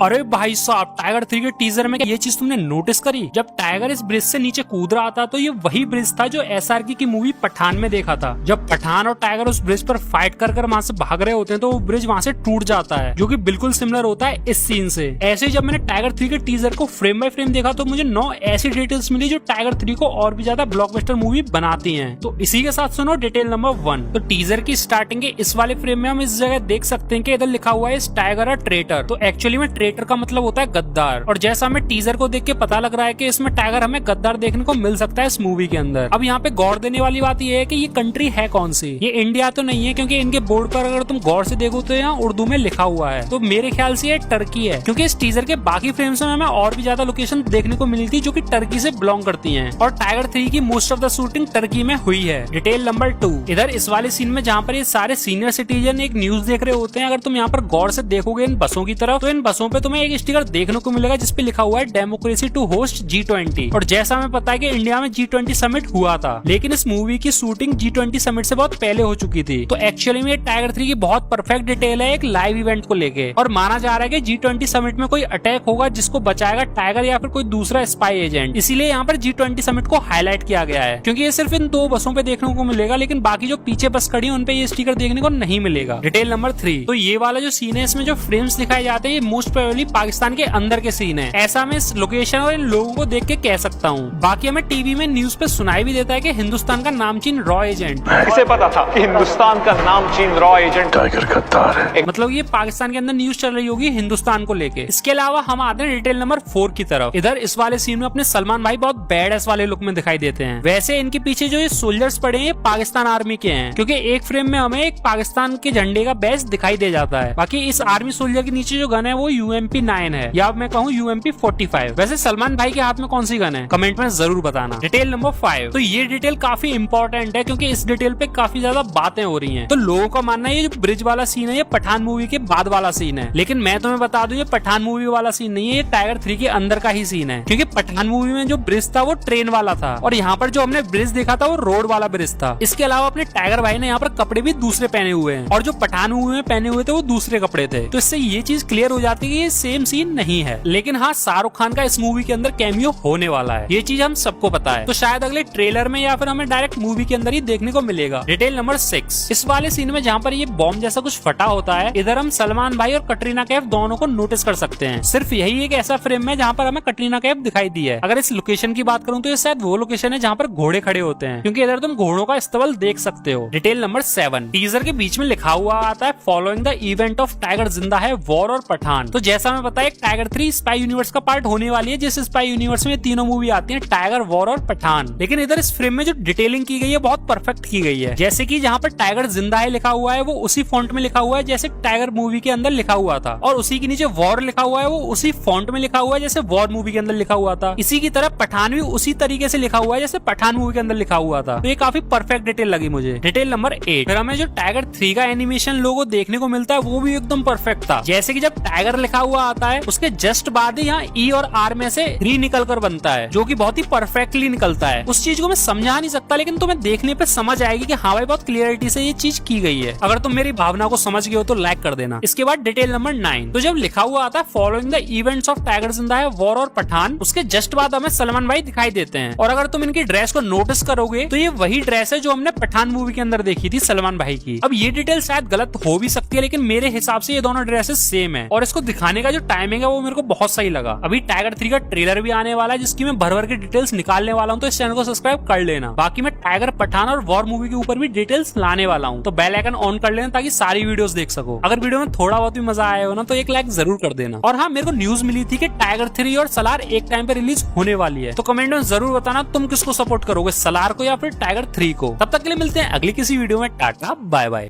अरे भाई साहब, टाइगर 3 के टीजर में ये चीज तुमने नोटिस करी? जब टाइगर इस ब्रिज से नीचे कूद रहा था तो ये वही ब्रिज था जो एसआरके की मूवी पठान में देखा था। जब पठान और टाइगर उस ब्रिज पर फाइट कर वहां से भाग रहे होते हैं तो वो ब्रिज वहां से टूट जाता है, जो कि बिल्कुल सिमिलर होता है इस सीन से। ऐसे ही जब मैंने टाइगर 3 के टीजर को फ्रेम बाय फ्रेम देखा तो मुझे 9 ऐसी डिटेल्स मिली जो टाइगर 3 को और भी ज्यादा ब्लॉकबस्टर मूवी बनाती हैं। तो इसी के साथ सुनो डिटेल नंबर 1। तो टीजर की स्टार्टिंग के इस वाले फ्रेम में हम इस जगह देख सकते हैं कि इधर लिखा हुआ है इस टाइगर अ ट्रेटर। तो एक्चुअली में ट्रेटर का मतलब होता है गद्दार, और जैसा हमें टीजर को देख के पता लग रहा है कि इसमें टाइगर हमें गद्दार देखने को मिल सकता है इस मूवी के अंदर। अब यहाँ पे गौर देने वाली बात ये है कि ये कंट्री है कौन सी। ये इंडिया तो नहीं है, क्योंकि इनके बोर्ड पर अगर तुम गौर से देखो तो यहाँ उर्दू में लिखा हुआ है। तो मेरे ख्याल से ये टर्की है, क्योंकि इस टीजर के बाकी फ्रेम्स में हमें और भी ज्यादा लोकेशन देखने को मिली थी जो कि टर्की से बिलोंग करती हैं। और टाइगर 3 की most of the shooting Turkey में हुई है। Detail number 2। इधर इस वाले सीन में जहाँ पर ये सारे सीनियर सिटीजन एक न्यूज देख रहे होते हैं, अगर तुम यहाँ पर गौर से देखोगे इन बसों की तरफ तो इन बसों पे तुम्हें एक स्टिकर देखने को मिलेगा जिसपे लिखा हुआ है डेमोक्रेसी टू होस्ट G20। और जैसा हमें पता है कि इंडिया में G20 समिट हुआ था, लेकिन इस मूवी की शूटिंग G20 समिट से बहुत पहले हो चुकी थी। तो एक्चुअली में टाइगर 3 की बहुत परफेक्ट डिटेल है एक लाइव इवेंट को लेके, और माना जा रहा है कि G20 समिट में कोई अटैक होगा जिसको बचाएगा टाइगर या फिर कोई दूसरा स्पाई एजेंट। इसीलिए यहाँ पर G20 समिट को हाईलाइट किया गया है, क्योंकि ये सिर्फ इन 2 बसों पे देखने को मिलेगा, लेकिन बाकी जो पीछे बस खड़ी है उन पे ये स्टिकर देखने को नहीं मिलेगा। Detail number 3। तो ये वाला जो सीन है इसमें जो फ्रेम्स दिखाए जाते हैं ये मोस्ट प्रोबेबली पाकिस्तान के अंदर के सीन है, ऐसा मैं इस लोकेशन और इन लोगों को देख के कह सकता हूँ। बाकी हमें टीवी में न्यूज पे सुनाई भी देता है कि हिंदुस्तान का नामचीन रॉ एजेंट। इसे पता था कि हिंदुस्तान का नामचीन रॉ एजेंट टाइगर गद्दार है। मतलब ये पाकिस्तान के अंदर न्यूज चल रही होगी हिंदुस्तान को लेके। इसके अलावा हम आते हैं डिटेल नंबर 4 की तरफ। इधर इस वाले सीन में अपने सलमान भाई बहुत बैड एस वाले लुक में दिखाई देते हैं। वैसे इनके पीछे जो ये सोल्जर्स पड़े हैं पाकिस्तान आर्मी के हैं, क्योंकि एक फ्रेम में हमें एक पाकिस्तान के झंडे का बैच दिखाई दे जाता है। बाकी इस आर्मी सोल्जर के नीचे जो गन है वो UMP-9 है, या मैं कहूँ UMP-45। वैसे सलमान भाई के हाथ में कौन सी गन है कमेंट में जरूर बताना। Detail number 5। तो ये डिटेल काफी इंपॉर्टेंट है, क्योंकि इस डिटेल पे काफी ज्यादा बातें हो रही हैं। तो लोगों का मानना है ये जो ब्रिज वाला सीन है ये पठान मूवी के बाद वाला सीन है, लेकिन मैं तुम्हें बता दूं ये पठान मूवी वाला सीन नहीं है, ये टाइगर 3 के अंदर का ही सीन है। क्योंकि पठान मूवी में जो ब्रिज था वो ट्रेन वाला था, और यहाँ पर जो हमने ब्रिज देखा था वो रोड वाला ब्रिज था। इसके अलावा अपने टाइगर भाई ने यहाँ पर कपड़े भी दूसरे पहने हुए हैं, और जो पठान मूवी में पहने हुए थे वो दूसरे कपड़े थे। तो इससे ये चीज क्लियर हो जाती है कि ये सेम सीन नहीं है। लेकिन हाँ, शाहरुख खान का इस मूवी के अंदर कैमियो होने वाला है, ये चीज हम सबको पता है। तो शायद अगले ट्रेलर में या फिर हमें डायरेक्ट मूवी के अंदर ही देखने को मिलेगा। Detail number 6। इस वाले सीन में जहाँ पर ये बॉम्ब जैसा कुछ फटा होता है, इधर हम सलमान भाई और कटरीना कैफ दोनों को नोटिस कर सकते हैं। सिर्फ यही एक ऐसा फ्रेम है जहाँ पर हमें कटरीना कैफ दिखाई दी है। अगर इस लोकेशन की बात करूँ तो ये शायद वो लोकेशन है जहाँ पर घोड़े खड़े होते हैं, क्योंकि इधर तुम घोड़ों का इस्तेमाल देख सकते हो। Detail number 7। टीजर के बीच में लिखा हुआ आता है following the event of tiger जिंदा है, वॉर और पठान। तो जैसा हमें पता है टाइगर 3 स्पाई यूनिवर्स का पार्ट होने वाली है, जिस स्पाई यूनिवर्स में तीनों मूवी आती है, टाइगर, वॉर और पठान। लेकिन इधर इस फ्रेम में जो डिटेलिंग की गई है बहुत परफेक्ट की गई है। जैसे कि जहाँ पर टाइगर जिंदा है लिखा हुआ है वो उसी फॉन्ट में लिखा हुआ है जैसे टाइगर मूवी के अंदर लिखा हुआ था, और उसी के नीचे वॉर लिखा हुआ है वो उसी फॉन्ट में लिखा हुआ है जैसे वॉर मूवी के अंदर लिखा हुआ था। इसी की तरह पठान भी उसी तरीके से लिखा हुआ है जैसे पठान मूवी के अंदर लिखा हुआ था। तो ये काफी परफेक्ट डिटेल लगी मुझे। Detail number 8। फिर हमें जो टाइगर 3 का एनिमेशन लोगो देखने को मिलता है वो भी एकदम परफेक्ट था। जैसे कि जब टाइगर लिखा हुआ आता है उसके जस्ट बाद ही यहाँ E और R में से 3 निकल कर बनता है, जो कि बहुत ही परफेक्टली निकलता है। उस चीज को मैं समझा नहीं सकता, लेकिन तुम्हें देखने पे समझ आएगी कि हाँ भाई बहुत क्लियरिटी से ये चीज की गई है। अगर तुम मेरी भावना को समझ गए हो तो लाइक कर देना। इसके बाद डिटेल नंबर 9। तो जब लिखा हुआ आता है following the events of tiger जिंदा है, वॉर और पठान, उसके जस्ट बाद हमें सलमान भाई दिखाई देते हैं। और अगर तुम इनकी ड्रेस को नोटिस करोगे तो ये वही ड्रेस है जो हमने पठान मूवी के अंदर देखी थी सलमान भाई की। अब ये डिटेल शायद गलत हो भी सकती है, लेकिन मेरे हिसाब से ये दोनों ड्रेसेस सेम है, और इसको दिखाने का जो टाइमिंग है वो मेरे को बहुत सही लगा। अभी टाइगर 3 का ट्रेलर भी आने वाला है जिसकी मैं भर भर के डिटेल्स निकालने वाला हूँ, तो इस चैनल को सब्सक्राइब कर लेना। बाकी मैं टाइगर, पठान और वॉर मूवी के ऊपर भी डिटेल्स लाने वाला हूँ, तो बेल आइकन ऑन कर लेना ताकि सारी वीडियोस देख सको। अगर वीडियो में थोड़ा बहुत भी मजा आया हो ना तो एक लाइक जरूर कर देना। और हाँ, मेरे को न्यूज मिली थी कि टाइगर 3 और सलार एक टाइम पे रिलीज होने वाली है, तो कमेंट में जरूर बताना तुम किसको सपोर्ट करोगे, सलार को या फिर टाइगर 3 को। तब तक के लिए मिलते हैं अगली किसी वीडियो में। Tata bye bye.